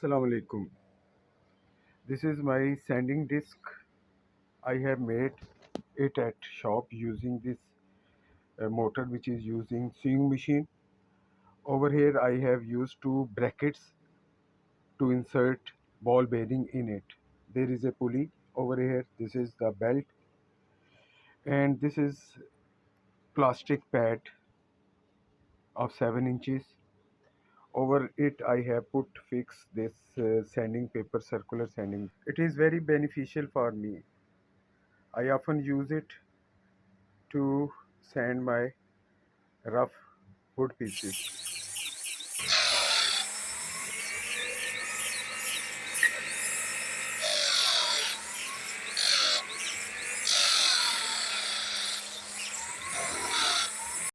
Assalamu alaikum. This is my sanding disc. I have made it at shop using this motor which is using sewing machine. Over here I have used two brackets to insert ball bearing in it. There is a pulley over here. This is the belt, and this is plastic pad of 7 inches. Over it I have put fix this sanding paper, circular sanding. It is very beneficial for me. I often use it to sand my rough wood pieces.